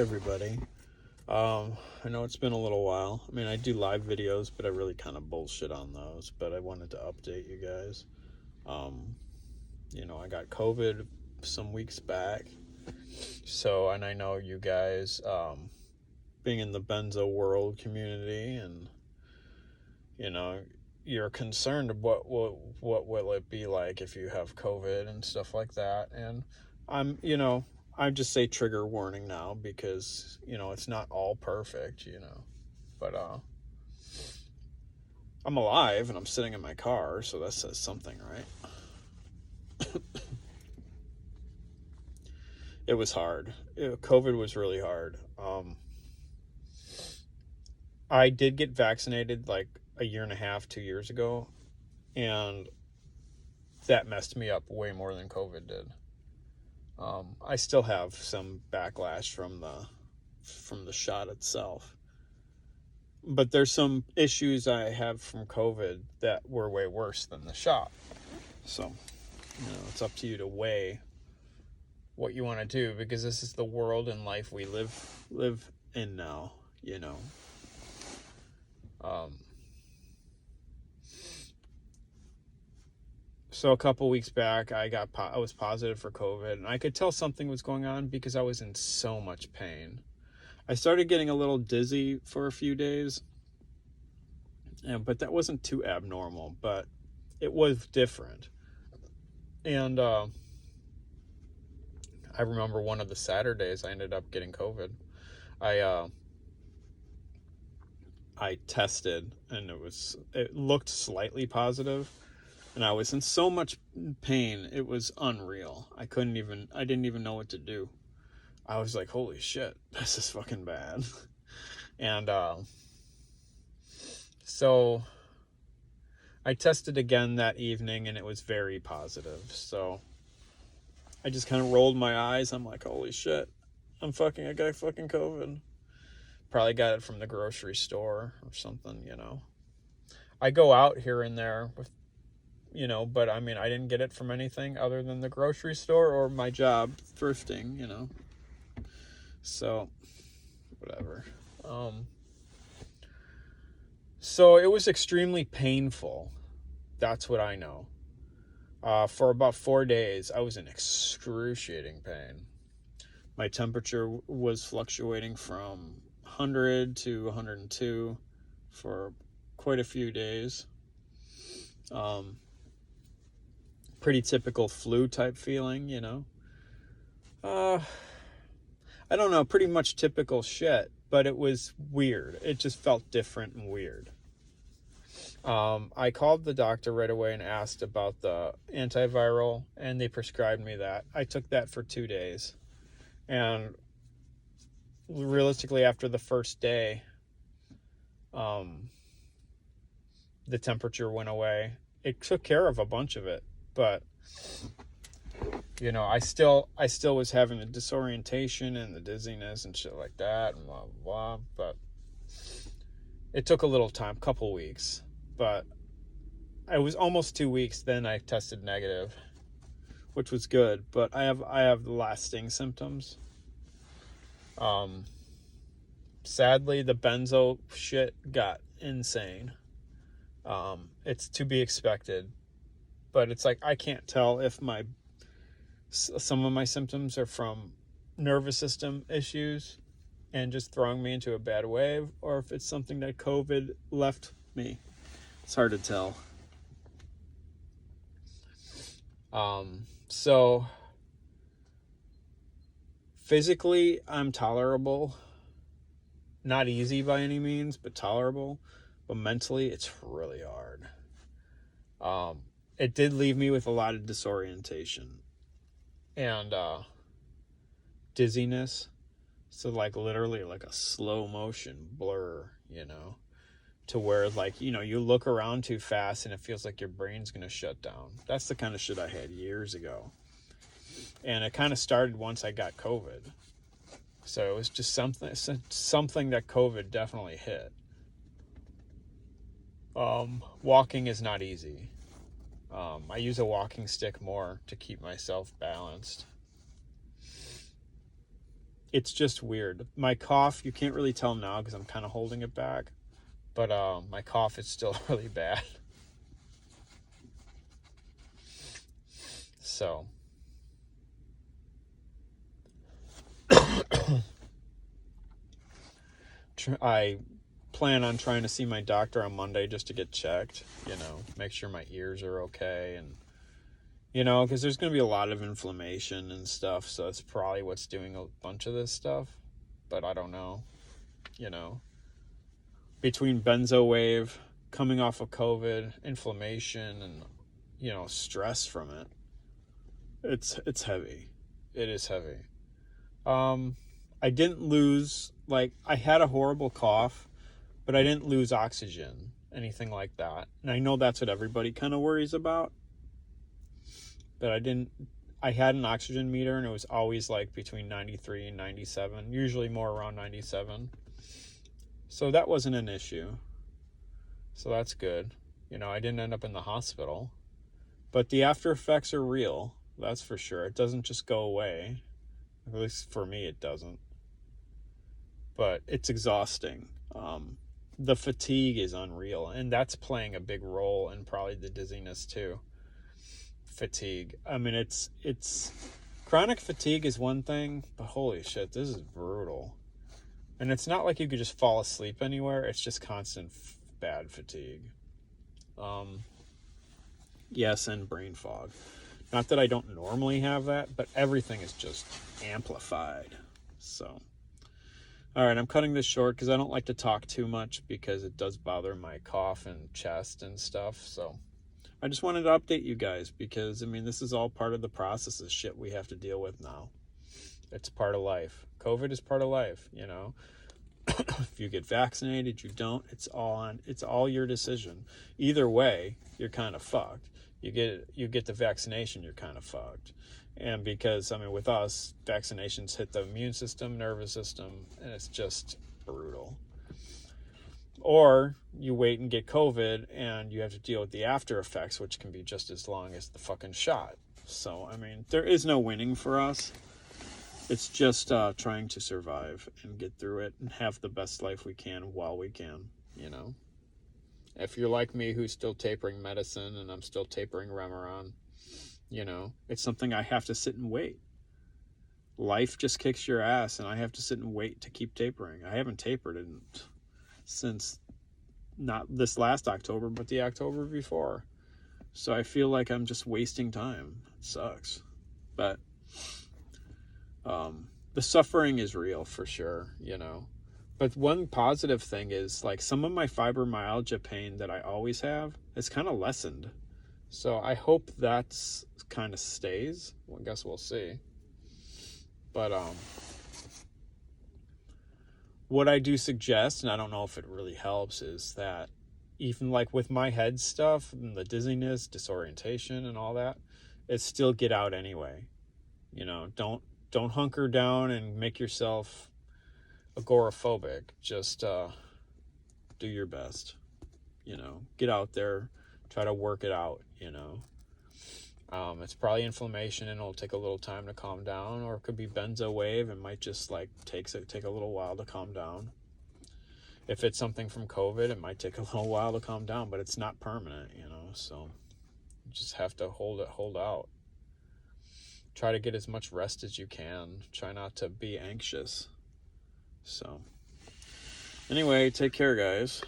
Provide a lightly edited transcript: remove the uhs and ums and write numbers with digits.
Everybody. I know it's been a little while. I mean, I do live videos, but I really kind of bullshit on those. But I wanted to update you guys. Um, I got COVID some weeks back. So, and I know you guys, being in the Benzo world community, and you're concerned what will it be like if you have COVID and stuff like that. And I just say trigger warning now because it's not all perfect, but I'm alive and I'm sitting in my car, so that says something, right? It was hard. COVID was really hard. I did get vaccinated like a year and a half, 2 years ago, and that messed me up way more than COVID did. I still have some backlash from the shot itself, but there's some issues I have from COVID that were way worse than the shot. So, it's up to you to weigh what you want to do, because this is the world and life we live in now. So a couple weeks back, I was positive for COVID, and I could tell something was going on because I was in so much pain. I started getting a little dizzy for a few days, but that wasn't too abnormal, but it was different. And I remember one of the Saturdays I ended up getting COVID. I tested, and it looked slightly positive, and I was in so much pain, it was unreal. I didn't even know what to do. I was like, holy shit, this is fucking bad. And so I tested again that evening, and it was very positive. So I just kind of rolled my eyes. I'm like, holy shit, I got fucking COVID. Probably got it from the grocery store or something, I go out here and there with, but I mean, I didn't get it from anything other than the grocery store or my job thrifting, So, whatever. So it was extremely painful. That's what I know. For about 4 days, I was in excruciating pain. My temperature was fluctuating from 100 to 102 for quite a few days. Pretty typical flu type feeling, I don't know, pretty much typical shit, but it was weird. It just felt different and weird. I called the doctor right away and asked about the antiviral, and they prescribed me that. I took that for 2 days, and realistically, after the first day, the temperature went away. It took care of a bunch of it, but I still was having the disorientation and the dizziness and shit like that, and blah blah blah. But it took a little time, couple weeks, but it was almost 2 weeks. Then I tested negative, which was good. But I have lasting symptoms. Sadly, the benzo shit got insane. It's to be expected, but it's like I can't tell if some of my symptoms are from nervous system issues and just throwing me into a bad wave, or if it's something that COVID left me. It's hard to tell. So physically, I'm tolerable. Not easy by any means, but tolerable. But mentally, it's really hard. It did leave me with a lot of disorientation and dizziness. So like literally like a slow motion blur, to where like, you look around too fast and it feels like your brain's going to shut down. That's the kind of shit I had years ago. And it kind of started once I got COVID. So it was just something that COVID definitely hit. Walking is not easy. I use a walking stick more to keep myself balanced. it's just weird. My cough, you can't really tell now because I'm kind of holding it back, but my cough is still really bad. So I plan on trying to see my doctor on Monday just to get checked, make sure my ears are okay, and because there's going to be a lot of inflammation and stuff, so that's probably what's doing a bunch of this stuff, but I don't know. Between benzo wave, coming off of COVID, inflammation, and stress from it, it's heavy. It is heavy. I didn't lose, I had a horrible cough, but I didn't lose oxygen, anything like that. And I know that's what everybody kind of worries about. But I had an oxygen meter, and it was always between 93 and 97, usually more around 97. So that wasn't an issue. So that's good. I didn't end up in the hospital. But the after effects are real, that's for sure. It doesn't just go away. At least for me, it doesn't. But it's exhausting. The fatigue is unreal, and that's playing a big role in probably the dizziness too. Fatigue. I mean, it's chronic fatigue is one thing, but holy shit, this is brutal. And it's not like you could just fall asleep anywhere. It's just constant bad fatigue. Yes, and brain fog. Not that I don't normally have that, but everything is just amplified. So, all right, I'm cutting this short because I don't like to talk too much because it does bother my cough and chest and stuff. So I just wanted to update you guys because, this is all part of the process of shit we have to deal with now. It's part of life. COVID is part of life, If you get vaccinated, you don't, it's all your decision. Either way, you're kind of fucked. You get the vaccination, you're kind of fucked. And because, with us, vaccinations hit the immune system, nervous system, and it's just brutal. Or you wait and get COVID, and you have to deal with the after effects, which can be just as long as the fucking shot. So, there is no winning for us. It's just trying to survive and get through it and have the best life we can while we can, If you're like me, who's still tapering medicine, and I'm still tapering Remeron, it's something I have to sit and wait. Life just kicks your ass, and I have to sit and wait to keep tapering. I haven't tapered since not this last October, but the October before. So I feel like I'm just wasting time. It sucks. But the suffering is real for sure, But one positive thing is, some of my fibromyalgia pain that I always have is kind of lessened. So I hope that's kind of stays. Well, I guess we'll see. But what I do suggest, and I don't know if it really helps, is that even with my head stuff and the dizziness, disorientation, and all that, is still get out anyway. Don't hunker down and make yourself agoraphobic. Just do your best. Get out there, try to work it out. It's probably inflammation, and it'll take a little time to calm down, or it could be benzo wave. It might just take a little while to calm down. If it's something from COVID, it might take a little while to calm down, but it's not permanent, so you just have to hold out. Try to get as much rest as you can. Try not to be anxious. So anyway, take care, guys.